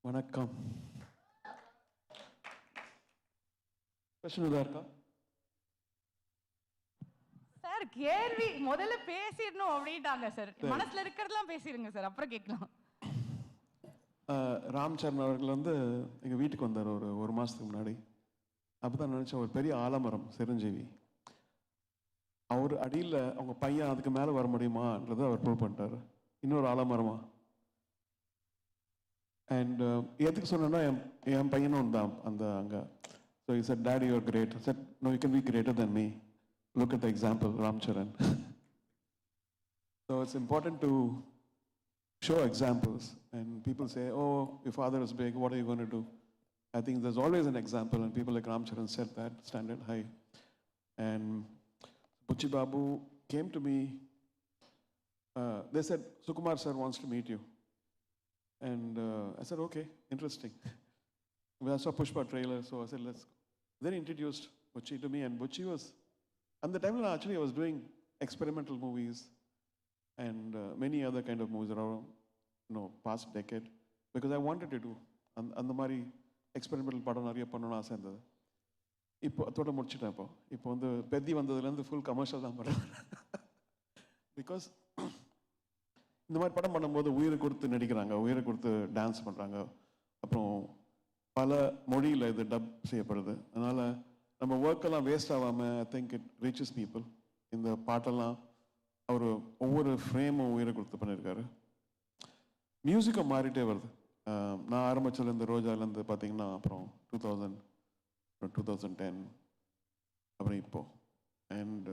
வணக்கம். கொஸ்டின் எதா இருக்கா? சார் கேள்வி முதல்ல பேசிடணும் அப்படின்ட்டாங்க சார். மனசுல இருக்கிறதெல்லாம் பேசிடுங்க சார், அப்புறம் கேட்கலாம். ராம் சரண் அவர்கள் வந்து எங்கள் வீட்டுக்கு வந்தார் ஒரு மாதத்துக்கு முன்னாடி. அப்போ தான் நினச்சேன், ஒரு பெரிய ஆலமரம் சிரஞ்சீவி, அவர் அடியில் அவங்க பையன் அதுக்கு மேலே வர முடியுமான்றதை அவர் ப்ரூவ் பண்ணிட்டார். இன்னொரு ஆலமரமா. அண்ட் எதுக்கு சொன்னேன்னா, என் பையனும் தான் அந்த அங்கே. So is a daddy your great. Said no you can be greater than me. Look at the example, Ram Charan. So it's important to show examples. And people say, oh, your father is big, what are you going to do? I think there's always an example, and people like Ram Charan set that standard high. And Buchi Babu came to me. They said, Sukumar sir wants to meet you. And I said, okay, interesting. I saw Pushpa trailer, so I said, let's go. Then he introduced Buchi to me, and Buchi was, at the time actually I was doing experimental movies and many other kind of movies around, past decade, because I wanted to do அந்த மாதிரி experimental படம் நிறைய பண்ணணும்னு ஆசை இருந்தது. இப்போ அதோட முடிச்சுட்டேன். இப்போ வந்து பெத்தி வந்ததுலேருந்து ஃபுல் கமர்ஷியல் தான் பண்ணுறேன். பிகாஸ் இந்த மாதிரி படம் பண்ணும்போது உயிரை கொடுத்து நடிக்கிறாங்க, உயிரை கொடுத்து டான்ஸ் பண்ணுறாங்க, அப்புறம் பல மொழியில் இது டப் செய்யப்படுது. அதனால் நம்ம ஒர்க்கெல்லாம் வேஸ்ட் ஆகாமல் I think it reaches people. இந்த பாட்டெல்லாம் அவர் ஒவ்வொரு ஃப்ரேமும் உயிரை கொடுத்து பண்ணியிருக்காரு. மியூசிக்கை மாறிட்டே வருது. நான் ஆரம்பிச்சதுலேருந்து ரோஜாலேருந்து பார்த்தீங்கன்னா அப்புறம் 2010 அப்புறம் இப்போது. அண்ட்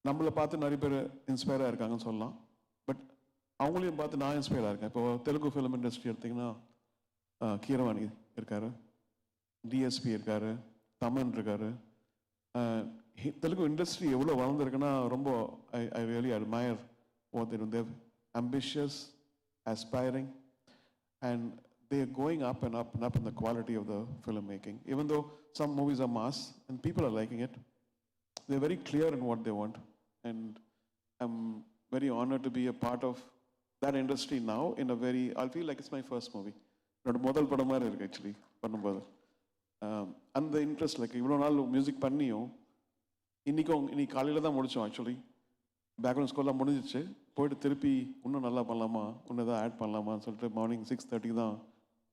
நம்மளை பார்த்து நிறைய பேர் இன்ஸ்பயராக இருக்காங்கன்னு சொல்லலாம். பட் அவங்களையும் பார்த்து நான் இன்ஸ்பயராக இருக்கேன். இப்போது தெலுங்கு ஃபிலிம் இண்டஸ்ட்ரி எடுத்திங்கன்னா கீரவாணி இருக்கார், டிஎஸ்பி இருக்கார், தமன் இருக்காரு. தெலுங்கு இண்டஸ்ட்ரி எவ்வளோ வளர்ந்துருக்குன்னா ரொம்ப I really admire what they do. Their ambitious, aspiring, and they are going up and up and up in the quality of the filmmaking. Even though some movies are mass and people are liking it, they're very clear in what they want. And I'm very honored to be a part of that industry now in a very, I'll feel like it's my first movie. என்னோட முதல் படம் மாதிரி இருக்குது actually பண்ணும்போது. அந்த interest like இவ்வளோ நாள் music பண்ணியும் இன்னைக்கு காலையில் தான் முடித்தோம். ஆக்சுவலி பேக்ரவுண்ட் ஸ்கோர்லாம் முடிஞ்சிச்சு. போயிட்டு திருப்பி இன்னும் நல்லா பண்ணலாமா, இன்னும் எதாவது ஆட் பண்ணலாமான்னு சொல்லிட்டு மார்னிங் 6:30 தான்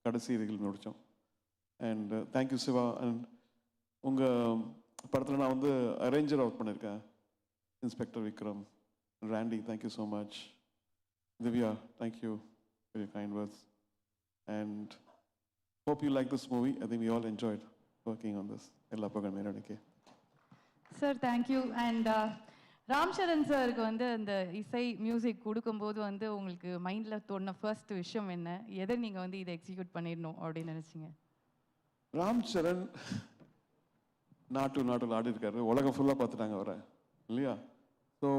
கடைசி ரீல் முடித்தோம். And thank you Siva. அண்ட் உங்கள் படத்தில் நான் வந்து அரேஞ்சர் ஒர்க் பண்ணியிருக்கேன், inspector Vikram. Randy, thank you so much. Divya, thank you for your kind words. And hope you like this movie. I think we all enjoyed working on this. Ella Pagameranike. Sir, thank you. And Ram Charan சாருக்கு வந்து அந்த இசை music கொடுக்கும்போது வந்து உங்களுக்கு மைண்டில் தோணுன first விஷயம் என்ன? எதை நீங்கள் வந்து இதை எக்ஸிக்யூட் பண்ணிடணும் அப்படின்னு நினச்சிங்க? ராம் சரண் நாட்டில் ஆடி இருக்காரு, உலகம் ஃபுல்லாக பார்த்துட்டாங்க அவரை இல்லையா? ஸோ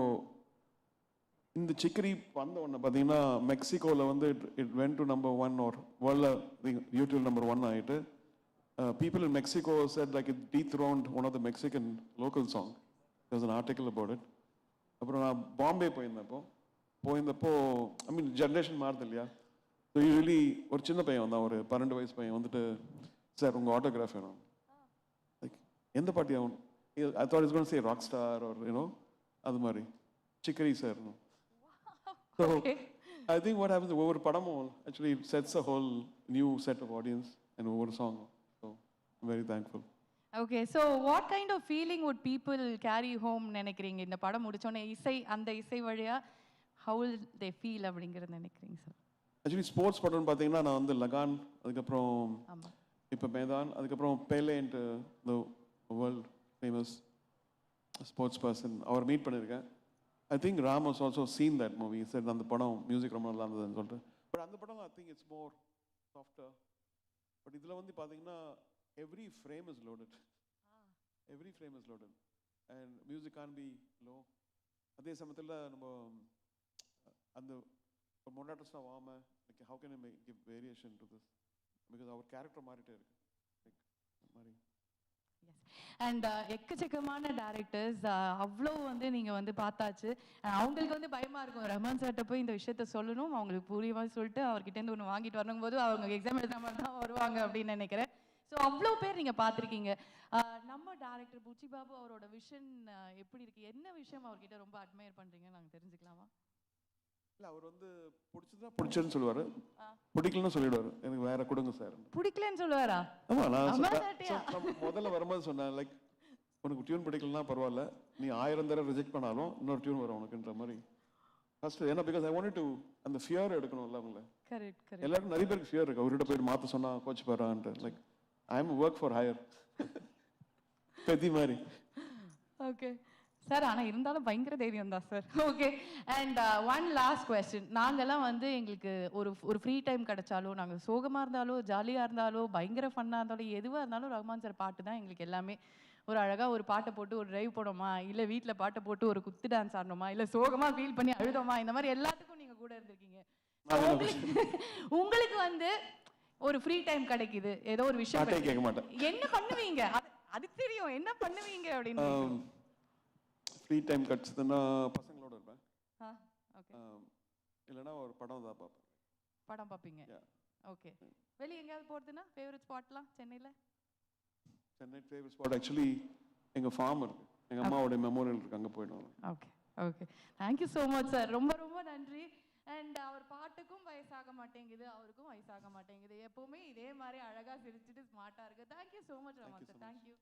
இந்த சிக்கரி வந்த ஒன்று பார்த்தீங்கன்னா மெக்சிகோவில் வந்து it went to number 1 or வேர்ல்டில் யூடியூப் நம்பர் 1 ஆகிட்டு. People in Mexico said like it dethroned one of the Mexican local song. There was an article about it. அப்புறம் நான் பாம்பே போயிருந்தப்போ ஐ மீன் ஜென்ரேஷன் மாறுது இல்லையா? ஸோ யூஸ்வலி ஒரு சின்ன பையன் வந்தான், ஒரு 12 வயசு பையன் வந்துட்டு, சார் உங்கள் ஆட்டோகிராஃப் வேணும். லைக் எந்த பாட்டி ஆகும்? I thought is going to say rock star or அது மாதிரி சிக்கரி sir. So I think what happens over Padamol actually sets a whole new set of audience and over song. So I'm very thankful. Okay, so what kind of feeling would people carry home நினைக்கிறீங்க இந்த படம் முடிச்சோனே? அந்த இசை வழியா how will they feel அப்படிங்கறது நினைக்கிறீங்க sir? Actually sports படம்னு பார்த்தீங்கன்னா நான் வந்து லகான், அதுக்கப்புறம் இப்போ மேதான், அதுக்கப்புறம் Pele and the world famous sports person அவர் மீட் பண்ணியிருக்கேன். I think Ram has also seen that movie. He said அந்த படம் மியூசிக் ரொம்ப நல்லா இருந்ததுன்னு சொல்லிட்டு. பட் அந்த படம் I think it's more softer. But இதில் வந்து பார்த்தீங்கன்னா every frame is loaded. Every frame is loaded. And music can't be low. அதே சமயத்தில் நம்ம அந்த மொண்டாட்டஸ்னா வாம like how can I give variation to this? Because our character மாறிட்டே இருக்கு. Like மாதிரி. அண்ட் எக்கச்சக்கமான டேரக்டர்ஸ் அவ்வளோ வந்து நீங்கள் வந்து பார்த்தாச்சு. அவங்களுக்கு வந்து பயமாக இருக்கும் ரஹ்மான் சார்கிட்ட போய் இந்த விஷயத்த சொல்லணும், அவங்களுக்கு புரியுமா சொல்லிட்டு அவர்கிட்டேருந்து ஒன்று வாங்கிட்டு வரணும் போது அவங்க எக்ஸாம் எழுத மாதிரி தான் வருவாங்க அப்படின்னு நினைக்கிறேன். ஸோ அவ்வளோ பேர் நீங்கள் பார்த்துருக்கீங்க. நம்ம டேரக்டர் புச்சி பாபு அவரோட விஷன் எப்படி இருக்கு, என்ன விஷயம் அவர்கிட்ட ரொம்ப அட்மையர் பண்ணுறீங்கன்னு நாங்கள் தெரிஞ்சுக்கலாமா? இல்லை, அவர் வந்து பிடிச்சதா பிடிச்சேன்னு சொல்லுவார், பிடிக்கலன்னு சொல்லிடுவார், எனக்கு வேற கொடுங்க சார். பிடிக்கலன்னு சொல்லுவாரா? ஆமாம், நான் முதல்ல வரும்போது சொன்னேன், லைக் உனக்கு டியூன் பிடிக்கலன்னா பரவாயில்ல, நீ 1000 தடவை ரிஜெக்ட் பண்ணாலும் இன்னொரு டியூன் வரும் உனக்குன்ற மாதிரி ஃபர்ஸ்ட். ஏன்னா பிகாஸ் ஐ வாண்ட் டு அந்த ஃபியர் எடுக்கணும்ல அவங்கள. கரெக்ட். எல்லாரும் நிறைய பேருக்கு ஃபியர் இருக்கு, அவர்கிட்ட போயிட்டு மாற்ற சொன்னா கோச் போறான்ட்டு. Like I am work for higher பெதி மாதிரி. ஓகே சார், ஆனால் இருந்தாலும் பயங்கர தைரியம் தான் சார். Okay, and one last question. நாங்கள்லாம் வந்து எங்களுக்கு ஒரு ஃப்ரீ டைம் கிடைச்சாலும், நாங்கள் சோகமாக இருந்தாலும் ஜாலியாக இருந்தாலும் பயங்கர ஃபன்னாக இருந்தாலும் எதுவாக இருந்தாலும் ரஹ்மான் சார் பாட்டு தான் எங்களுக்கு எல்லாமே. ஒரு அழகாக ஒரு பாட்டை போட்டு ஒரு டிரைவ் போனோமா, இல்லை வீட்டில் பாட்டை போட்டு ஒரு குத்து டான்ஸ் ஆடணுமா, இல்லை சோகமாக ஃபீல் பண்ணி அழுதோமா, இந்த மாதிரி எல்லாத்துக்கும் நீங்கள் கூட இருந்திருக்கீங்க. உங்களுக்கு வந்து ஒரு ஃப்ரீ டைம் கிடைக்குது, ஏதோ ஒரு விஷயம் கேட்க மாட்டேன், என்ன பண்ணுவீங்க? அது தெரியும், என்ன பண்ணுவீங்க அப்படின்னு. ஃப்ரீ டைம் கிடைச்சதுன்னா பசங்களோட இருப்பேன். ஓகே. இல்லைன்னா ஒரு படம் தான் பார்ப்பேன். படம் பார்ப்பீங்க? ஓகே. வெளியே எங்கேயாவது போகிறதுனா ஃபேவரட் ஸ்பாட்லாம் சென்னையில்? சென்னை ஃபேவரட் ஸ்பாட் ஆக்சுவலி எங்கள் ஃபார்ம் இருக்கு, எங்கள் அம்மாவோட மெமோரியல் இருக்கு, அங்கே போயிடுவோம். Okay okay, thank you so much sir, ரொம்ப ரொம்ப நன்றி. அண்ட் அவர் பாட்டுக்கும் வயசாக மாட்டேங்குது, அவருக்கும் வயசாக மாட்டேங்குது, எப்பவுமே இதே மாதிரி அழகாக சிரிச்சுட்டு ஸ்மார்ட்டாக இருக்குது. Thank you so much Rahman sir, thank you.